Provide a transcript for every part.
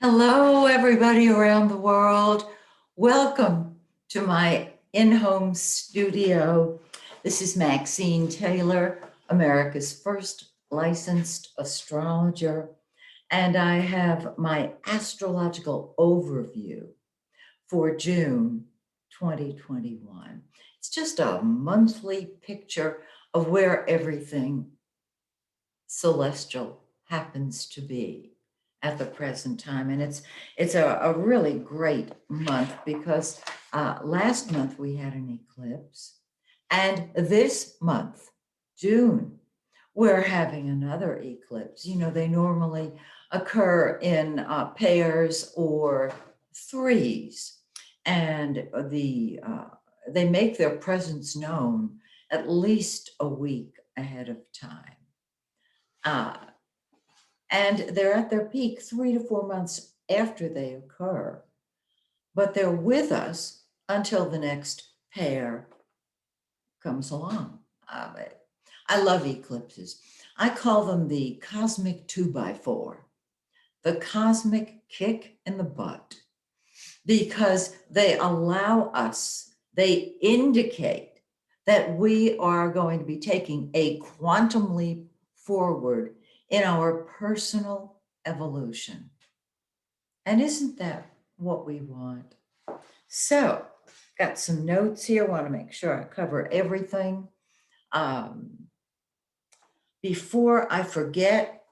Hello, everybody around the world. Welcome to my in-home studio. This is Maxine Taylor, America's first licensed astrologer, and I have my astrological overview for June 2021. It's just a monthly picture of where everything celestial happens to be at the present time. And it's a really great month because last month we had an eclipse. And this month, June, we're having another eclipse. You know, they normally occur in pairs or threes. And they make their presence known at least a week ahead of time. Uh, and they're at their peak 3 to 4 months after they occur, but they're with us until the next pair comes along. I love eclipses. I call them the cosmic 2x4, the cosmic kick in the butt, because they allow us, they indicate that we are going to be taking a quantum leap forward in our personal evolution. And isn't that what we want? So, got some notes here. Want to make sure I cover everything. Before I forget,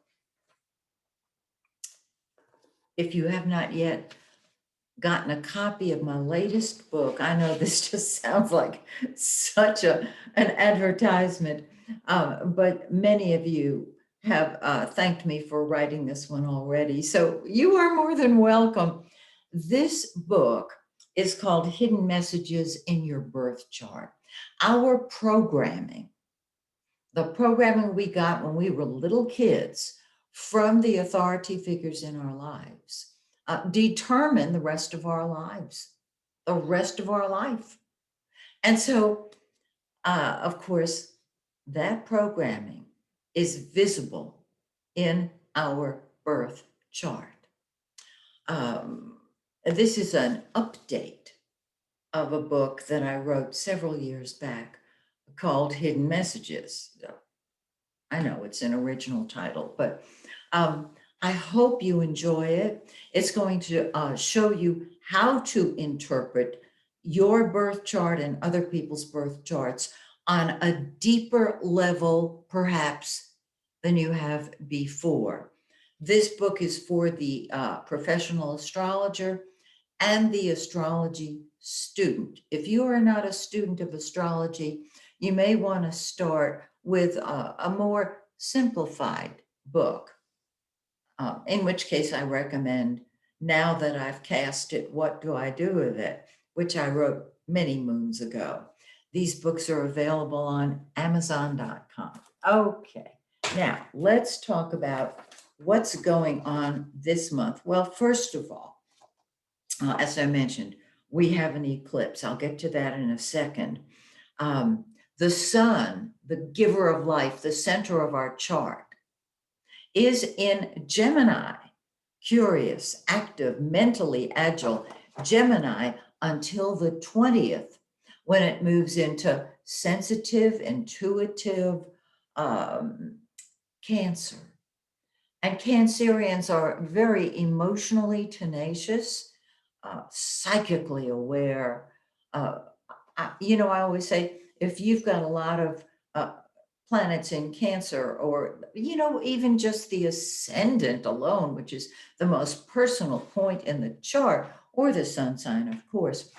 if you have not yet gotten a copy of my latest book, I know this just sounds like such an advertisement, but many of you have thanked me for writing this one already. So you are more than welcome. This book is called Hidden Messages in Your Birth Chart. Our programming, the programming we got when we were little kids from the authority figures in our lives, determine the rest of our lives, the rest of our life. And so, of course, that programming is visible in our birth chart. This is an update of a book that I wrote several years back called Hidden Messages. I know it's an original title, but I hope you enjoy it. It's going to show you how to interpret your birth chart and other people's birth charts on a deeper level, perhaps, than you have before. This book is for the professional astrologer and the astrology student. If you are not a student of astrology, you may want to start with a more simplified book, in which case I recommend Now That I've Cast It, What Do I Do With It, which I wrote many moons ago. These books are available on Amazon.com. Okay, now let's talk about what's going on this month. Well, first of all, as I mentioned, we have an eclipse. I'll get to that in a second. The sun, the giver of life, the center of our chart, is in Gemini, curious, active, mentally agile, Gemini until the 20th, when it moves into sensitive, intuitive Cancer. And Cancerians are very emotionally tenacious, psychically aware. I always say, if you've got a lot of planets in Cancer, or, even just the ascendant alone, which is the most personal point in the chart, or the sun sign, of course,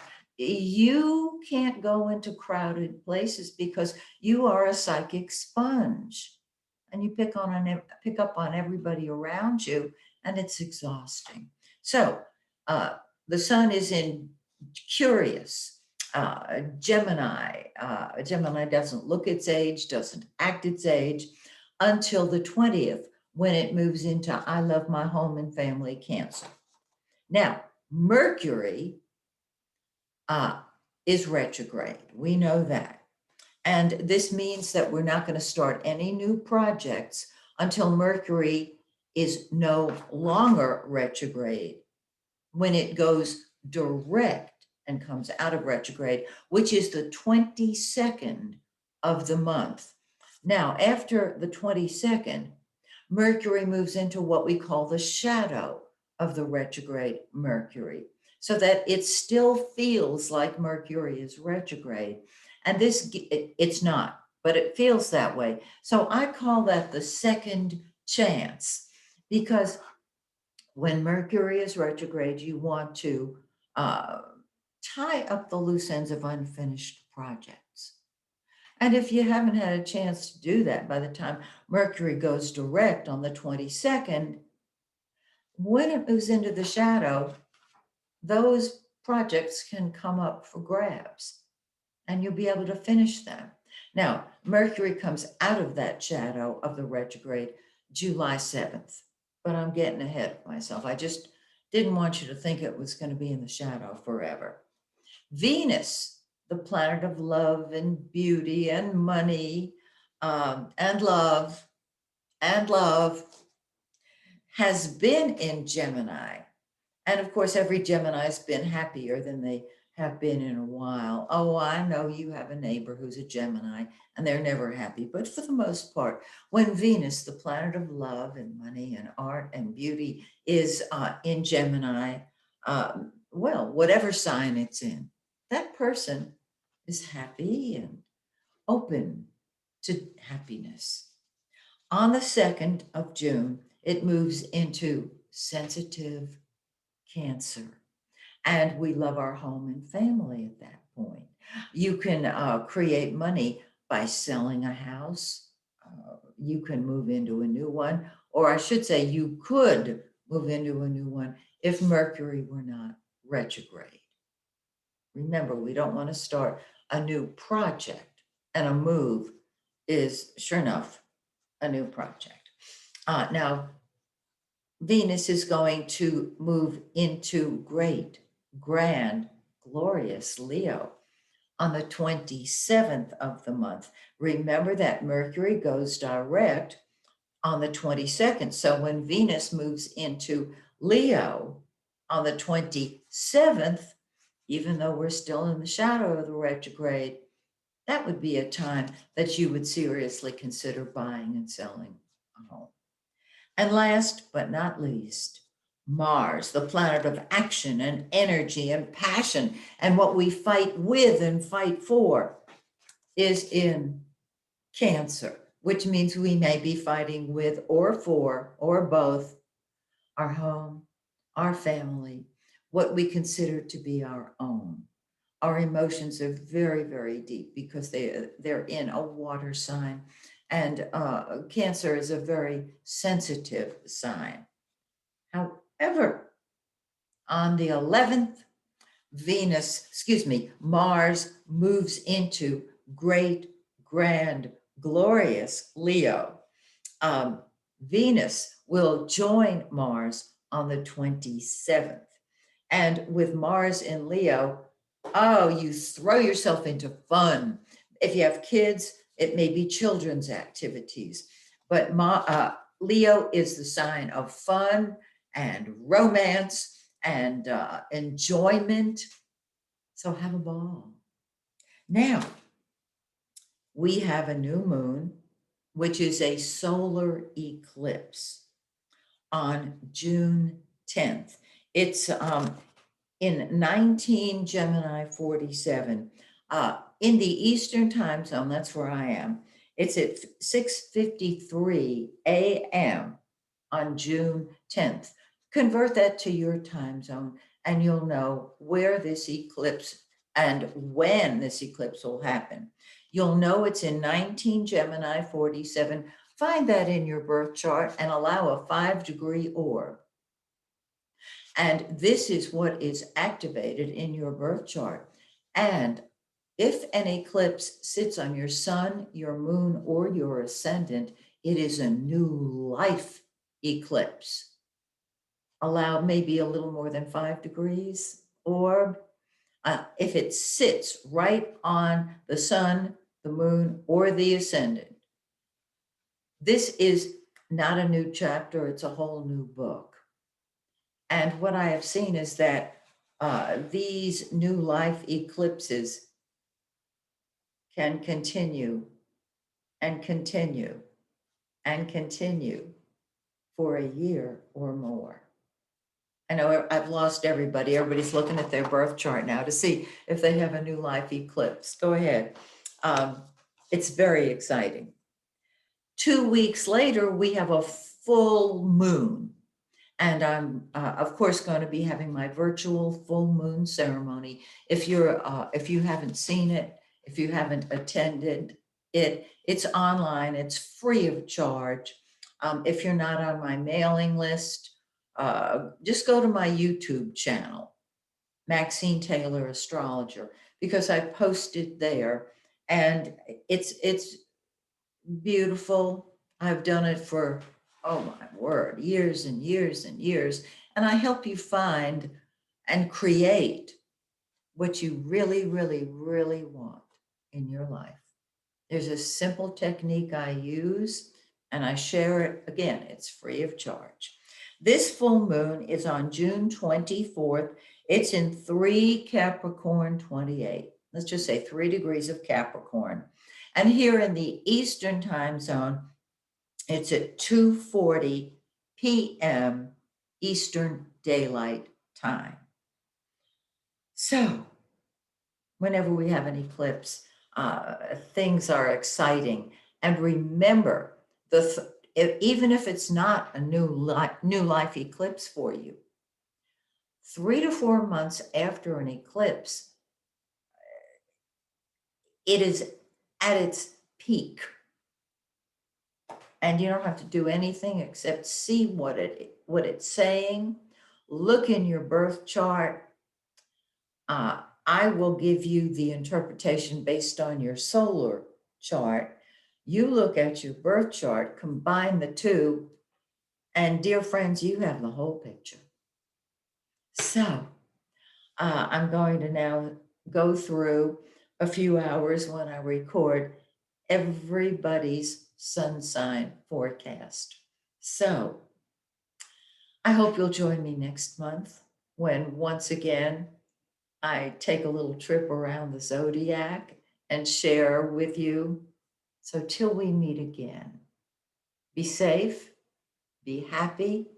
you can't go into crowded places because you are a psychic sponge and you pick up on everybody around you, and it's exhausting. So the sun is in curious, Gemini. Gemini doesn't look its age, doesn't act its age until the 20th, when it moves into I love my home and family, Cancer. Now, Mercury is retrograde. We know that. And this means that we're not going to start any new projects until Mercury is no longer retrograde when it goes direct and comes out of retrograde, which is the 22nd of the month. Now, after the 22nd, Mercury moves into what we call the shadow of the retrograde Mercury, so that it still feels like Mercury is retrograde. And it's not, but it feels that way. So I call that the second chance, because when Mercury is retrograde, you want to uh, tie up the loose ends of unfinished projects. And if you haven't had a chance to do that by the time Mercury goes direct on the 22nd, when it moves into the shadow, those projects can come up for grabs and you'll be able to finish them. Now, Mercury comes out of that shadow of the retrograde July 7th, but I'm getting ahead of myself. I just didn't want you to think it was going to be in the shadow forever. Venus, the planet of love and beauty and money and love, has been in Gemini. And of course, every Gemini's been happier than they have been in a while. Oh, I know you have a neighbor who's a Gemini and they're never happy. But for the most part, when Venus, the planet of love and money and art and beauty, is in Gemini, well, whatever sign it's in, that person is happy and open to happiness. On the 2nd of June, it moves into sensitive Cancer. And we love our home and family at that point. You can create money by selling a house. You can move into a new one, or I should say, you could move into a new one if Mercury were not retrograde. Remember, we don't want to start a new project, and a move is, sure enough, a new project. Now, Venus is going to move into great, grand, glorious Leo on the 27th of the month. Remember that Mercury goes direct on the 22nd. So when Venus moves into Leo on the 27th, even though we're still in the shadow of the retrograde, that would be a time that you would seriously consider buying and selling a home. And last but not least, Mars, the planet of action and energy and passion, and what we fight with and fight for, is in Cancer, which means we may be fighting with or for or both our home, our family, what we consider to be our own. Our emotions are very, very deep because they're in a water sign. And Cancer is a very sensitive sign. However, on the 11th, Mars moves into great, grand, glorious Leo. Venus will join Mars on the 27th. And with Mars in Leo, oh, you throw yourself into fun. If you have kids, it may be children's activities. But Leo is the sign of fun and romance and enjoyment. So have a ball. Now, we have a new moon, which is a solar eclipse on June 10th. It's in 19 Gemini 47. In the Eastern time zone, that's where I am. It's at 6:53 a.m. on June 10th. Convert that to your time zone and you'll know where this eclipse and when this eclipse will happen. You'll know it's in 19 Gemini 47. Find that in your birth chart and allow a 5-degree orb. And this is what is activated in your birth chart. And if an eclipse sits on your sun, your moon, or your ascendant, it is a new life eclipse. Allow maybe a little more than 5 degrees. Or if it sits right on the sun, the moon, or the ascendant, this is not a new chapter, it's a whole new book. And what I have seen is that these new life eclipses can continue and continue and continue for a year or more. I know I've lost everybody. Everybody's looking at their birth chart now to see if they have a new life eclipse. Go ahead. Um, it's very exciting. 2 weeks later, we have a full moon. And I'm, of course, going to be having my virtual full moon ceremony. If you haven't seen it, if you haven't attended it, it's online. It's free of charge. If you're not on my mailing list, just go to my YouTube channel, Maxine Taylor Astrologer, because I posted there, and it's beautiful. I've done it for, oh my word, years and years and years. And I help you find and create what you really, really, really want in your life. There's a simple technique I use, and I share it. Again, it's free of charge. This full moon is on June 24th. It's in 3 Capricorn 28. Let's just say 3 degrees of Capricorn. And here in the Eastern time zone, it's at 2:40 p.m. Eastern Daylight Time. So whenever we have an eclipse, things are exciting. And remember, even if it's not a new life eclipse for you, 3 to 4 months after an eclipse, it is at its peak. And you don't have to do anything except see what it's saying. Look in your birth chart. I will give you the interpretation based on your solar chart. You look at your birth chart, combine the two, and dear friends, you have the whole picture. So I'm going to now go through a few hours when I record everybody's sun sign forecast. So I hope you'll join me next month when once again I take a little trip around the zodiac and share with you. So till we meet again, be safe, be happy,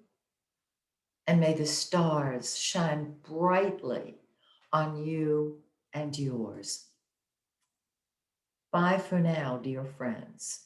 and may the stars shine brightly on you and yours. Bye for now, dear friends.